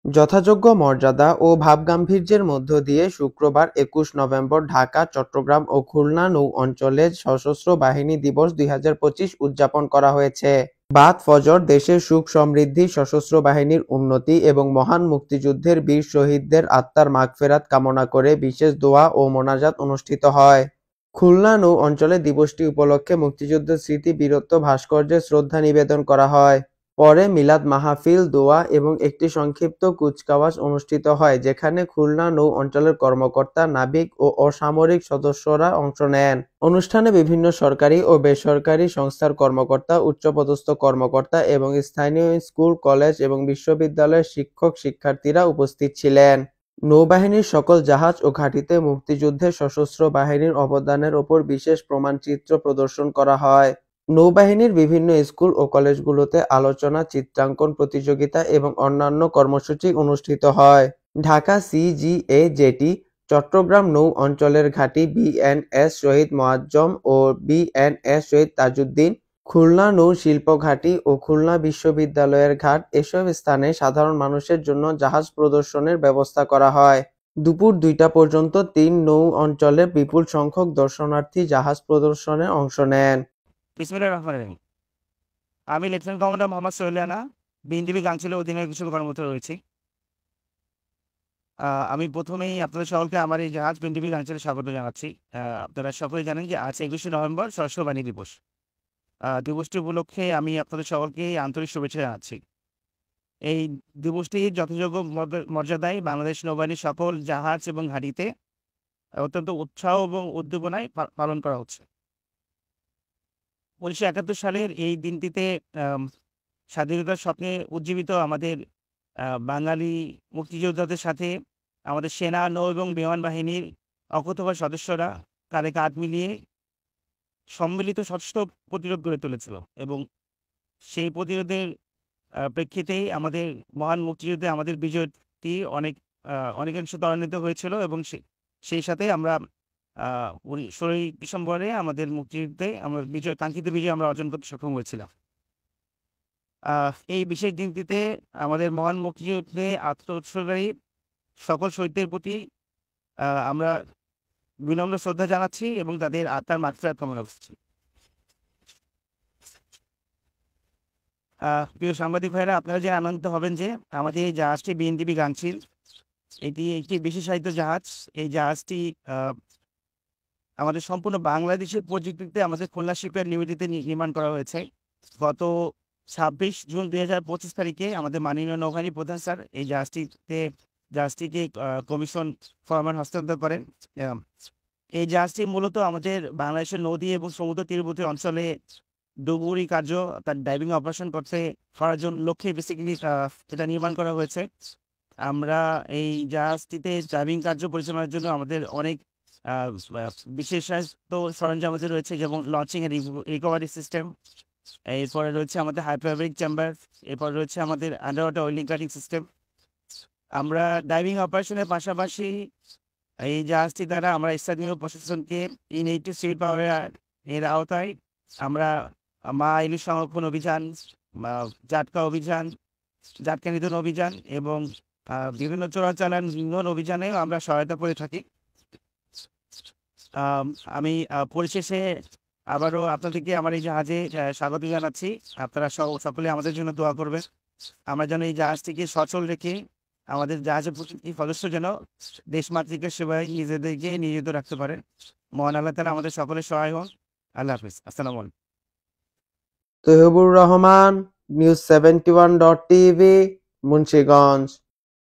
যথাযোগ্য মর্যাদা ও ভাবগাম্ভীর্যের মধ্য দিয়ে শুক্রবার ২১ নভেম্বর ঢাকা, চট্টগ্রাম ও খুলনা নৌ অঞ্চলে সশস্ত্র বাহিনী দিবস ২০২৫ উদযাপন করা হয়েছে। বাদ ফজর দেশের সুখ সমৃদ্ধি, সশস্ত্র বাহিনীর উন্নতি এবং মহান মুক্তিযুদ্ধের বীর শহীদদের আত্মার মাগফেরাত কামনা করে বিশেষ দোয়া ও মোনাজাত অনুষ্ঠিত হয়। খুলনা নৌ অঞ্চলে দিবসটি উপলক্ষে মুক্তিযুদ্ধের স্মৃতি বীরত্ব ভাস্কর্যে শ্রদ্ধা নিবেদন করা হয়। পরে মিলাদ মাহফিল, দোয়া এবং একটি সংক্ষিপ্ত কুচকাওয়াজ অনুষ্ঠিত হয়, যেখানে খুলনা নৌ অঞ্চলের কর্মকর্তা, নাবিক ও অসামরিক সদস্যরা অংশ নেন। অনুষ্ঠানে বিভিন্ন সরকারি ও বেসরকারি সংস্থার কর্মকর্তা, উচ্চপদস্থ কর্মকর্তা এবং স্থানীয় স্কুল, কলেজ এবং বিশ্ববিদ্যালয়ের শিক্ষক-শিক্ষার্থীরা উপস্থিত ছিলেন। নৌবাহিনীর সকল জাহাজ ও ঘাঁটিতে মুক্তিযুদ্ধে সশস্ত্র বাহিনীর অবদানের ওপর বিশেষ প্রমাণচিত্র প্রদর্শন করা হয়। নৌবাহিনীর বিভিন্ন স্কুল ও কলেজগুলোতে আলোচনা, চিত্রাঙ্কন প্রতিযোগিতা এবং অন্যান্য কর্মসূচি অনুষ্ঠিত হয়। ঢাকা সিজিএ জেটি, চট্টগ্রাম নৌ অঞ্চলের ঘাঁটি বিএনএস শহীদ মোয়াজ্জম ও বিএনএস শহীদ তাজউদ্দিন, খুলনা নৌ শিল্প ঘাঁটি ও খুলনা বিশ্ববিদ্যালয়ের ঘাট এসব স্থানে সাধারণ মানুষের জন্য জাহাজ প্রদর্শনের ব্যবস্থা করা হয়। দুপুর ২টা পর্যন্ত ৩ নৌ অঞ্চলে বিপুল সংখ্যক দর্শনার্থী জাহাজ প্রদর্শনে অংশ নেন। বিসমিল্লাহির রহমানির রহিম। আমি লেফটেন্যান্ট কমান্ডার মোহাম্মদ সোহেল রানা, বিএনটিভি গাংচিলের অধীনে কিছু কর্মরত রয়েছি। আমি প্রথমেই আপনাদের সকলকে আমার এই জাহাজ বিএনটিভি গাংচিলে স্বাগত জানাচ্ছি। আপনারা সকলেই জানেন যে আজ ২১শে নভেম্বর সশস্ত্র বাহিনী দিবস। দিবসটি উপলক্ষে আমি আপনাদের সকলকে আন্তরিক শুভেচ্ছা জানাচ্ছি। এই দিবসটি যথাযোগ্য মর্যাদায় বাংলাদেশ নৌবাহিনীর সকল জাহাজ এবং ঘাঁটিতে অত্যন্ত উৎসাহ এবং উদ্দীপনায় পালন করা হচ্ছে। ১৯৭১ সালের এই দিনটিতে স্বাধীনতার স্বপ্নে উজ্জীবিত আমাদের বাঙালি মুক্তিযোদ্ধাদের সাথে আমাদের সেনা, নৌ এবং বিমান বাহিনীর অকুতোভয় সদস্যরা কাঁধে কাঁধ মিলিয়ে সম্মিলিত সশস্ত্র প্রতিরোধ গড়ে তুলেছিল এবং সেই প্রতিরোধের প্রেক্ষিতেই আমাদের মহান মুক্তিযুদ্ধে আমাদের বিজয়টি অনেকাংশ ত্বরান্বিত হয়েছিল এবং সেই সাথে আমরা ১৬ই ডিসেম্বরে আমাদের মুক্তিযুদ্ধে আমরা কাঙ্ক্ষিত বিজয় আমরা অর্জন করতে সক্ষম হয়েছিলাম। এই বিশেষ দিনটিতে আমাদের মহান মুক্তিযুদ্ধে আত্মোৎসর্গকারী সকল শহীদদের প্রতি আমরা বিনম্র শ্রদ্ধা জানাচ্ছি এবং তাদের আত্মার মাগফিরাত কামনা করছি। প্রিয় সাংবাদিক ভাইরা, আপনারা যে আনন্দিত হবেন যে আমাদের এই জাহাজটি বিএনটিভি গাংচিল, এটি একটি বিশেষায়িত জাহাজ। এই জাহাজটি আমাদের সম্পূর্ণ বাংলাদেশের প্রযুক্তিতে আমাদের খুলনা শিপইয়ার্ড লিমিটেডে নির্মাণ করা হয়েছে। গত ২৬ জুন ২০২৫ তারিখে আমাদের মাননীয় নৌবাহিনী প্রধান স্যার এই জাহাজটিকে কমিশন ফরমান হস্তান্তর করেন। এই জাহাজটি মূলত আমাদের বাংলাদেশের নদী এবং সমুদ্র তীরবর্তী অঞ্চলে ডুবুরি কার্য, তার ডাইভিং অপারেশন করার জন্য লক্ষ্যে বেসিক্যালি এটা নির্মাণ করা হয়েছে। আমরা এই জাহাজটিতে ডাইভিং কার্য পরিচালনার জন্য আমাদের অনেক বিশেষায়িত সরঞ্জাম রয়েছে, যেমন লঞ্চিং এন্ড রিকভারি সিস্টেম, এরপরে রয়েছে আমাদের হাইড্রোলিক চেম্বার, এরপর রয়েছে আমাদের under water oiling cutting system. আমরা ডাইভিং অপারেশনের পাশাপাশি এই জাহাজটি দ্বারা আমরা স্থানীয় প্রশাসনকে ইন-এইটিভ সিভিল পাওয়ার এর আওতায় আমরা মা ইলিশ সংরক্ষণ অভিযান, জাটকা অভিযান, জাটকা নিধন অভিযান এবং বিভিন্ন চোরাচালান নিধন অভিযানেও আমরা সহায়তা করে থাকি। আমি পরিশেষে আবারও আপনাদেরকে আমার এই জাহাজে স্বাগত জানাচ্ছি। আপনারা সকলে আমাদের জন্য দোয়া করবেন। আমরা যেন এই জাহাজটিকে সচল রেখে আমাদের জাহাজের প্রতিটি সদস্য যেন দেশমাতৃকার সেবায় নিজেদেরকে নিয়োজিত রাখতে পারেন। মহান আল্লাহ তাআলা আমাদের সকলের সহায় হন। আল্লাহ হাফিজ। আসসালামু আলাইকুম। Taiyabur Rahman, news 71.tv, Munshiganj.